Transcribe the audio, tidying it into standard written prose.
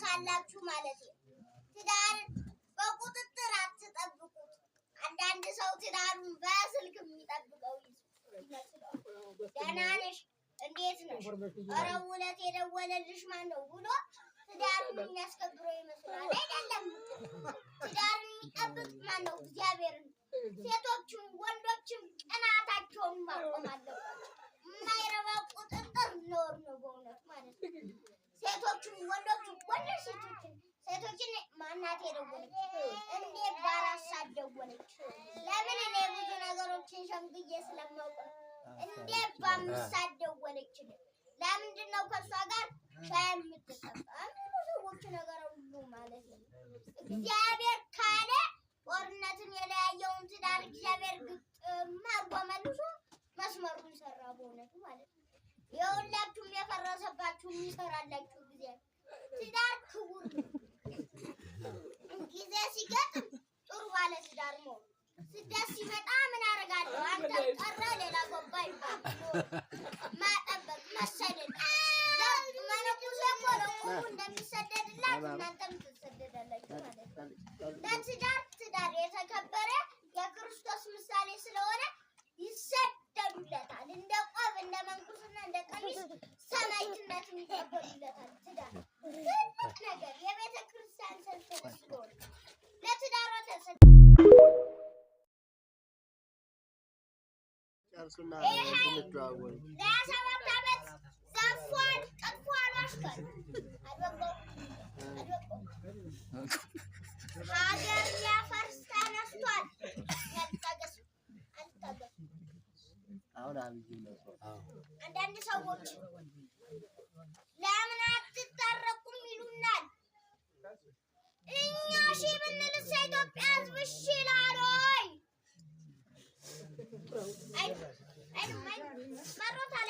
ካላችሁ ማለት ነው ትዳር በቁጥጥር አትጠብቁት አንዳንድ ሰው ትዳሩን በስልክ የሚጠብቀው ይመስላል ደህና ነሽ እንዴት ነሽ ኧረ ውለት የደወለልሽ ማን ነው ብሎ ትዳሩን የሚያስከብረው ይመስላል አይደለም ትዳሩን የሚጠብቅ ማን ነው እግዚአብሔር ሴቶችም ወንዶችም ቀናታቸውን ማቆም አለባቸው የማይረባ ቁጥጥር ኖር ነው በእውነት ማለት ነው ሴቶችም ወንዶችም ወንዶች ሴቶችን ማናት የደወለች እንዴ ባራሳ ደወለች ለምን እኔ ብዙ ነገሮችን ሸምግዬ ስለማውቅ እንዴ ባምሳ ደወለች ለምንድን ነው ከሷ ጋር ሻይ የምትጠጣ ብዙዎች ነገር ሁሉ ማለት ነው እግዚአብሔር ካለ ጦርነትን የለያየውን ትዳር እግዚአብሔር ግጥም አድርጎ መልሶ መስመሩን ሰራ በእውነቱ ማለት ነው የሁላችሁም የፈረሰባችሁ ይሰራላችሁ ጊዜ ትዳር ክቡር ጊዜ ሲገጥም ጥሩ ባለ ትዳር ነው ስደት ሲመጣ ምን አደርጋለሁ አንተ ቀረ ሌላ ገባ ይባል ማጠበቅ መሰደድ ለመነኩሴ እኮ እንደሚሰደድላት እናንተም ትሰደዳላችሁ ማለት ነው ትዳር የተከበረ የክርስቶስ ምሳሌ ስለሆነ ይሰደዱለታል እንደ ቆብ እንደ መንኩስና እንደ ቀሚስ ሰማዕትነትን ይቀበሉለታል ትዳር ትልቅ ነገር የቤተ ክርስቲያን ሰንሰለት ስለሆነ ለትዳሯ ጨርሱና እንትዋወል ለሰባት ዓመት ዘፏል ጠፏል አሽከር ሀገር ሊያፈርስ ተነስቷል ያልታገስ አልታገስ አሁን አብይ ነው አንዳንድ ሰዎች ለምን አትታረቁም ይሉናል እኛ ሺ ብንልስ ኢትዮጵያ ሕዝብ እሺ ይላል ወይ አይ መሮታል